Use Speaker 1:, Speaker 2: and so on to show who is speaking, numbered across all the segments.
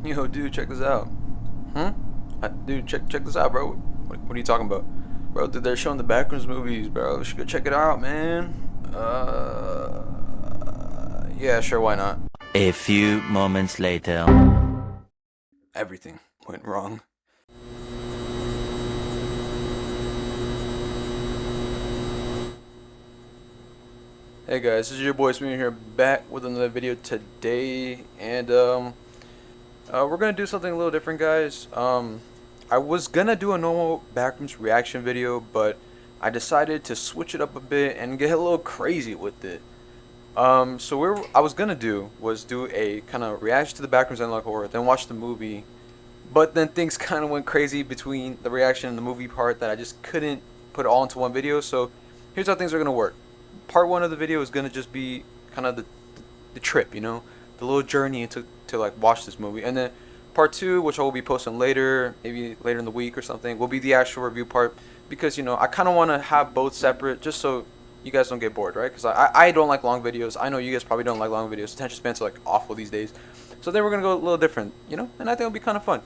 Speaker 1: Yo, dude, check this out. Hmm? Dude, check this out, bro. What are you talking about? Bro, dude, they're showing the BackRooms movies, bro. You should go check it out, man. Yeah, sure, why not?
Speaker 2: A few moments later.
Speaker 1: Everything went wrong. Hey guys, this is your boy Sweeney here, back with another video today, and we're gonna do something a little different, guys. I was gonna do a normal Backrooms reaction video, but I decided to switch it up a bit and get a little crazy with it. So what I was gonna do was do a kind of reaction to the Backrooms and Unlock Horror, then watch the movie. But then things kind of went crazy between the reaction and the movie part that I just couldn't put it all into one video. So here's how things are gonna work. Part one of the video is gonna just be kind of the trip, the little journey to like watch this movie, and then part two, which I will be posting later, maybe later in the week or something, will be the actual review part because I kind of want to have both separate just so you guys don't get bored, right? Because I don't like long videos. I know you guys probably don't like long videos. Attention spans are like awful these days. So then we're gonna go a little different, and I think it'll be kind of fun.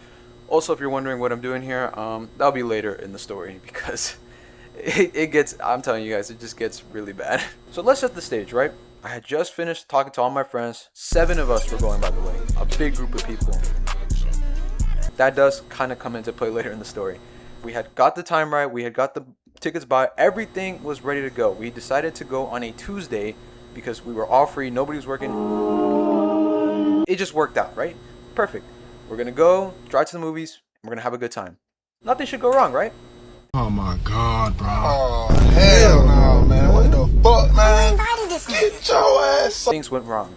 Speaker 1: Also, if you're wondering what I'm doing here, that'll be later in the story because it gets, I'm telling you guys, it just gets really bad. So let's set the stage, right? I had just finished talking to all my friends. 7 of us were going, by the way. A big group of people. That does kind of come into play later in the story. We had got the time right. We had got the tickets bought. Everything was ready to go. We decided to go on a Tuesday because we were all free. Nobody was working. It just worked out, right? Perfect. We're going to go, drive to the movies. We're going to have a good time. Nothing should go wrong, right?
Speaker 3: Oh my god, bro.
Speaker 4: Oh, hell no, man. What the fuck, man? Get your ass.
Speaker 1: Things went wrong.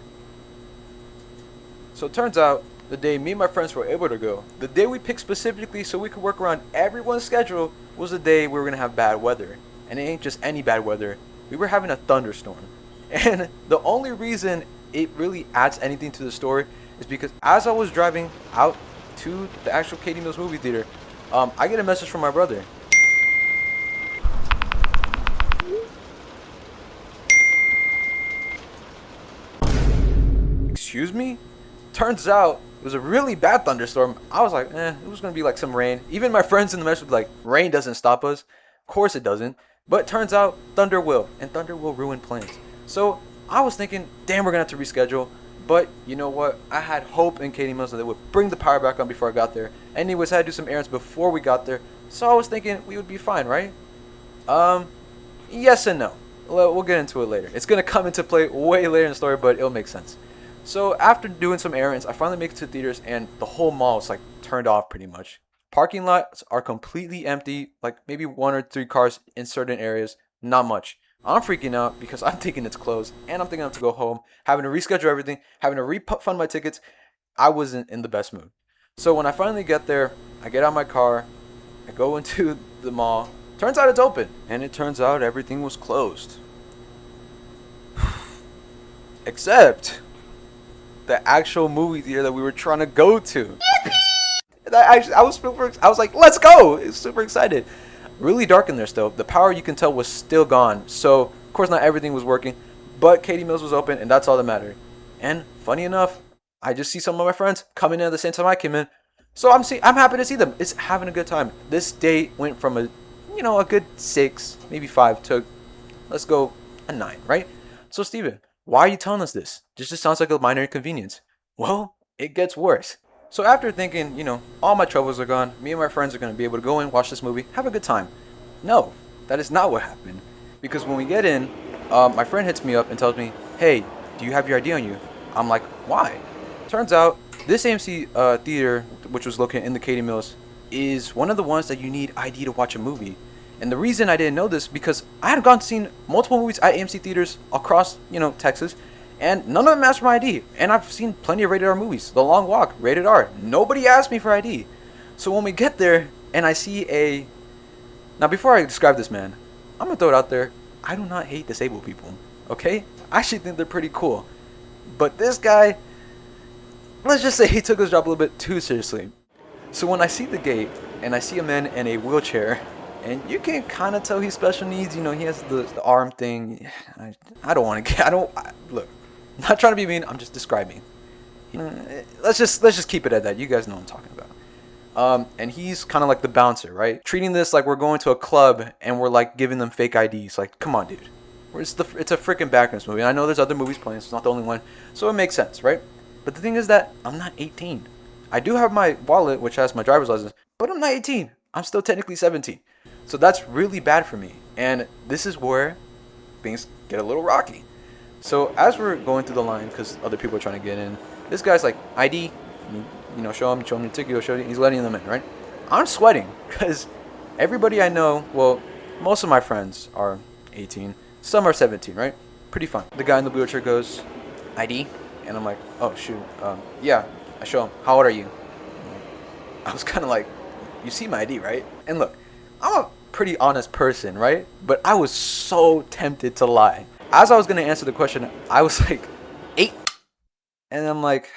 Speaker 1: So it turns out, the day me and my friends were able to go, the day we picked specifically so we could work around everyone's schedule, was the day we were going to have bad weather. And it ain't just any bad weather. We were having a thunderstorm. And the only reason it really adds anything to the story is because as I was driving out to the actual Katie Mills movie theater, I get a message from my brother. Excuse me? Turns out it was a really bad thunderstorm. I was like, it was gonna be like some rain. Even my friends in the mess would be like, rain doesn't stop us. Of course it doesn't. But turns out thunder will, and thunder will ruin plans. So I was thinking, damn, we're gonna have to reschedule. But you know what? I had hope in Katie Mills that they would bring the power back on before I got there. Anyways, I had to do some errands before we got there. So I was thinking we would be fine, right? Yes and no. We'll get into it later. It's gonna come into play way later in the story, but it'll make sense. So after doing some errands, I finally make it to the theaters, and the whole mall is like turned off pretty much. Parking lots are completely empty, like maybe 1 or 3 cars in certain areas, not much. I'm freaking out because I'm thinking it's closed, and I'm thinking I have to go home, having to reschedule everything, having to refund my tickets. I wasn't in the best mood. So when I finally get there, I get out of my car, I go into the mall. Turns out it's open, and it turns out everything was closed. Except the actual movie theater that we were trying to go to. I was like, let's go! It's super excited. Really dark in there still. The power, you can tell, was still gone. So of course not everything was working, but Katie Mills was open, and that's all that mattered. And funny enough, I just see some of my friends coming in at the same time I came in. So I'm happy to see them. It's having a good time. This day went from a good 6, maybe 5 to, let's go, a 9, right? So Steven, why are you telling us this? This just sounds like a minor inconvenience. Well, it gets worse. So after thinking, all my troubles are gone, me and my friends are going to be able to go in, watch this movie, have a good time. No, that is not what happened. Because when we get in, my friend hits me up and tells me, hey, do you have your ID on you? I'm like, why? Turns out, this AMC theater, which was located in the Katie Mills, is one of the ones that you need ID to watch a movie. And the reason I didn't know this because I had gone to seen multiple movies at AMC theaters across, Texas, and none of them asked for my ID. And I've seen plenty of rated R movies. The Long Walk, rated R. Nobody asked me for ID. So when we get there and I see now before I describe this man, I'm gonna throw it out there. I do not hate disabled people. Okay? I actually think they're pretty cool. But this guy, let's just say he took his job a little bit too seriously. So when I see the gate and I see a man in a wheelchair, and you can kind of tell he's special needs. He has the arm thing. I don't want to get. Look, I'm not trying to be mean. I'm just describing. Let's just keep it at that. You guys know what I'm talking about. And he's kind of like the bouncer, right? Treating this like we're going to a club and we're like giving them fake IDs. Like, come on, dude. It's a freaking BackRooms movie. And I know there's other movies playing. So it's not the only one. So it makes sense, right? But the thing is that I'm not 18. I do have my wallet, which has my driver's license, but I'm not 18. I'm still technically 17. So that's really bad for me. And this is where things get a little rocky. So as we're going through the line, because other people are trying to get in, this guy's like, ID, show him the ticket, he's letting them in, right? I'm sweating because everybody I know, well, most of my friends are 18. Some are 17, right? Pretty fun. The guy in the wheelchair goes, ID? And I'm like, oh, shoot. Yeah, I show him. How old are you? I was kind of like, you see my ID, right? And look, I'm a pretty honest person, right? But I was so tempted to lie. As I was going to answer the question, I was like, 8. And I'm like,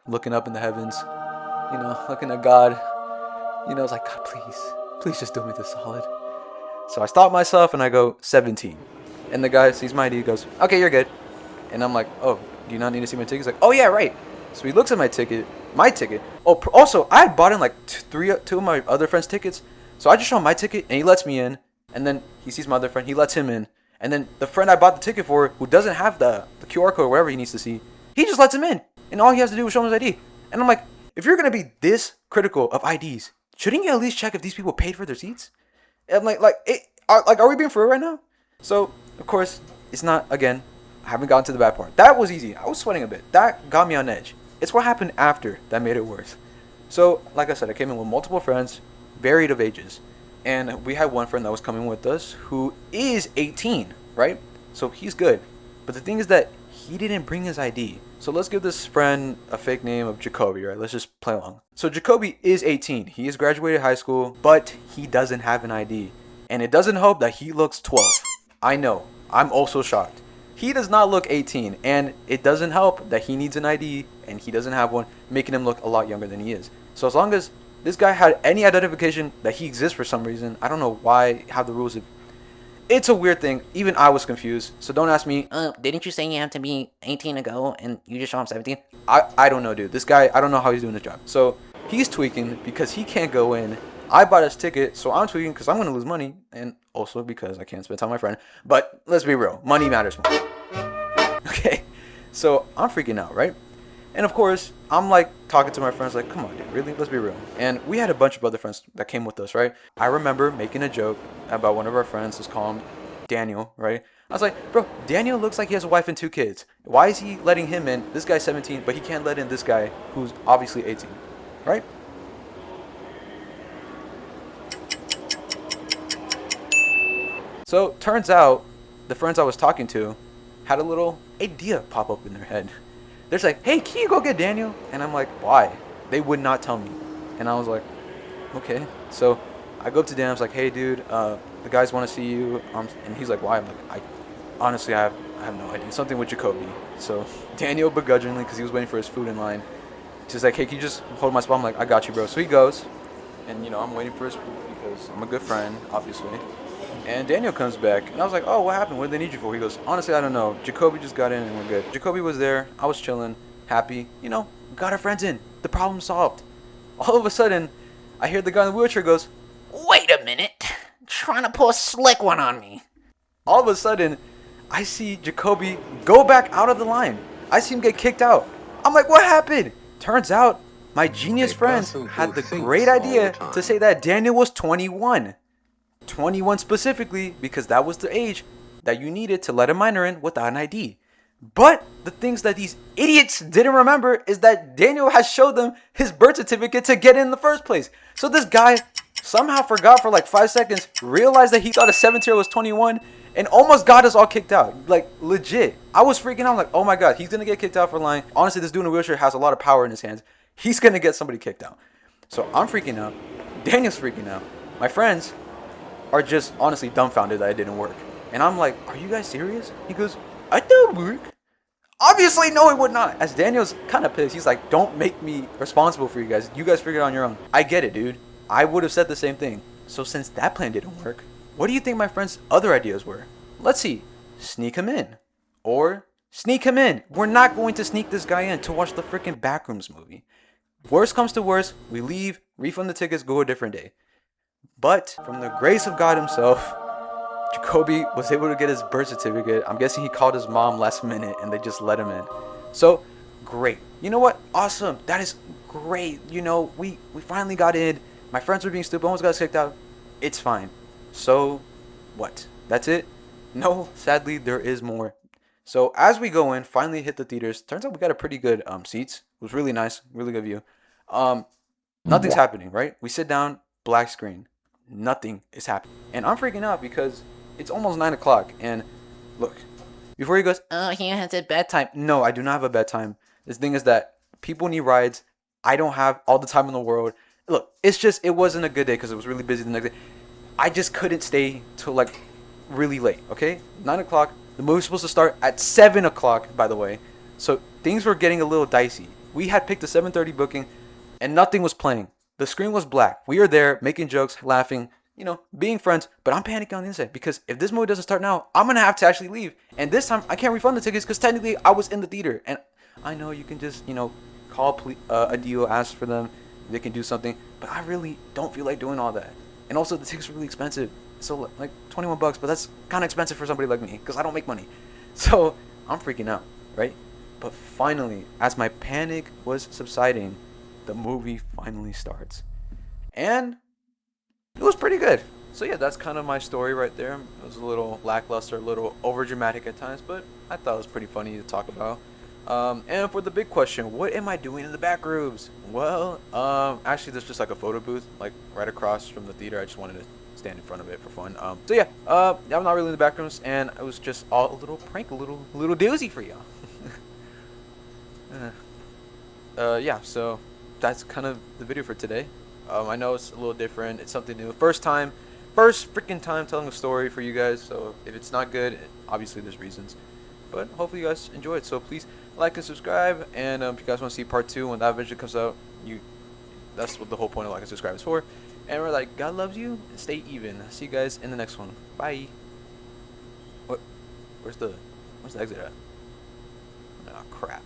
Speaker 1: looking up in the heavens, looking at God. I was like, God, please just do me this solid. So I stop myself and I go, 17. And the guy sees my ID, goes, okay, you're good. And I'm like, oh, do you not need to see my ticket? He's like, oh yeah, right. So he looks at my ticket. Oh, also, I had bought in like two of my other friends' tickets. So I just show him my ticket and he lets me in. And then he sees my other friend, he lets him in. And then the friend I bought the ticket for, who doesn't have the QR code or whatever he needs to see, he just lets him in. And all he has to do is show him his ID. And I'm like, if you're going to be this critical of IDs, shouldn't you at least check if these people paid for their seats? And I'm are we being for real right now? So, of course, it's not, again, I haven't gotten to the bad part. That was easy. I was sweating a bit. That got me on edge. It's what happened after that made it worse. So, like I said, I came in with multiple friends, varied of ages. And we had one friend that was coming with us who is 18, right? So he's good. But the thing is that he didn't bring his ID. So let's give this friend a fake name of Jacoby, right? Let's just play along. So Jacoby is 18. He has graduated high school, but he doesn't have an ID. And it doesn't help that he looks 12. I know. I'm also shocked. He does not look 18. And it doesn't help that he needs an ID and he doesn't have one, making him look a lot younger than he is. So as long as this guy had any identification that he exists for some reason, I don't know why, how the rules. It's a weird thing. Even I was confused. So don't ask me, didn't you say you have to be 18 to go and you just show him 17? I don't know, dude. This guy, I don't know how he's doing his job. So he's tweaking because he can't go in. I bought his ticket, so I'm tweaking because I'm going to lose money. And also because I can't spend time with my friend. But let's be real. Money matters more. Okay. So I'm freaking out, right? And of course, I'm like talking to my friends like, come on, dude, really? Let's be real. And we had a bunch of other friends that came with us, right? I remember making a joke about one of our friends. Let's call him Daniel, right? I was like, bro, Daniel looks like he has a wife and 2 kids. Why is he letting him in? This guy's 17, but he can't let in this guy who's obviously 18, right? So turns out the friends I was talking to had a little idea pop up in their head. They're like, hey, can you go get Daniel? And I'm like, why? They would not tell me. And I was like, okay. So I go up to Dan. I was like, hey, dude, the guys want to see you. And he's like, why? I'm like, honestly, I have no idea. Something with Jacoby. So Daniel begrudgingly, because he was waiting for his food in line, just like, hey, can you just hold my spot? I'm like, I got you, bro. So he goes. And, I'm waiting for his food because I'm a good friend, obviously. And Daniel comes back, and I was like, oh, what happened? What did they need you for? He goes, honestly, I don't know. Jacoby just got in, and we're good. Jacoby was there. I was chilling, happy. Got our friends in. The problem solved. All of a sudden, I hear the guy in the wheelchair goes, wait a minute. Trying to pull a slick one on me. All of a sudden, I see Jacoby go back out of the line. I see him get kicked out. I'm like, what happened? Turns out, my genius friends had the great idea to say that Daniel was 21. 21 specifically because that was the age that you needed to let a minor in without an ID. But the things that these idiots didn't remember is that Daniel has showed them his birth certificate to get in the first place. So this guy somehow forgot for like 5 seconds, realized that he thought a 17-year-old was 21, and almost got us all kicked out. Like, legit. I was freaking out. I'm like, oh my god, he's gonna get kicked out for lying. Honestly, this dude in a wheelchair has a lot of power in his hands. He's gonna get somebody kicked out. So I'm freaking out. Daniel's freaking out. My friends are just honestly dumbfounded that it didn't work. And I'm like, are you guys serious? He goes, I thought it would work. Obviously, no, it would not. As Daniel's kind of pissed. He's like, don't make me responsible for you guys. You guys figure it out on your own. I get it, dude. I would have said the same thing. So since that plan didn't work, what do you think my friend's other ideas were? Let's see. Sneak him in. Or Sneak him in. We're not going to sneak this guy in to watch the freaking Backrooms movie. Worst comes to worst, we leave, refund the tickets, go a different day. But from the grace of God himself, Jacoby was able to get his birth certificate. I'm guessing he called his mom last minute and they just let him in. So, great. You know what? Awesome. That is great. You know, we finally got in. My friends were being stupid. Almost got us kicked out. It's fine. So, what? That's it? No, sadly, there is more. So, as we go in, finally hit the theaters. Turns out we got a pretty good seats. It was really nice. Really good view. Nothing's happening, right? We sit down, black screen. Nothing is happening. And I'm freaking out because it's almost 9 o'clock. And look, before he goes, oh, he has a bedtime. No, I do not have a bedtime. This thing is that people need rides. I don't have all the time in the world. Look, it's just, it wasn't a good day because it was really busy the next day. I just couldn't stay till like really late, okay? 9 o'clock. The movie was supposed to start at 7 o'clock, by the way. So things were getting a little dicey. We had picked a 7:30 booking and nothing was playing. The screen was black. We are there making jokes, laughing, you know, being friends. But I'm panicking on the inside because if this movie doesn't start now, I'm going to have to actually leave. And this time, I can't refund the tickets because technically I was in the theater. And I know you can just, you know, call a deal, ask for them. They can do something. But I really don't feel like doing all that. And also, the tickets are really expensive. So, like, 21 bucks. But that's kind of expensive for somebody like me because I don't make money. So, I'm freaking out, right? But finally, as my panic was subsiding, the movie finally starts. And it was pretty good. So yeah, that's kind of my story right there. It was a little lackluster, a little over dramatic at times, but I thought it was pretty funny to talk about. And for the big question, what am I doing in the back rooms? Well, actually there's just like a photo booth, like right across from the theater. I just wanted to stand in front of it for fun. So yeah, I'm not really in the back rooms, and it was just all a little prank, a little doozy for y'all. Yeah, so that's kind of the video for today. I know it's a little different. It's something new. First freaking time telling a story for you guys. So if it's not good, obviously there's reasons. But hopefully you guys enjoy it. So please like and subscribe. And if you guys want to see part 2 when that eventually comes out, that's what the whole point of like and subscribe is for. And we're like, God loves you. And stay even. See you guys in the next one. Bye. What? Where's the exit at? Oh crap.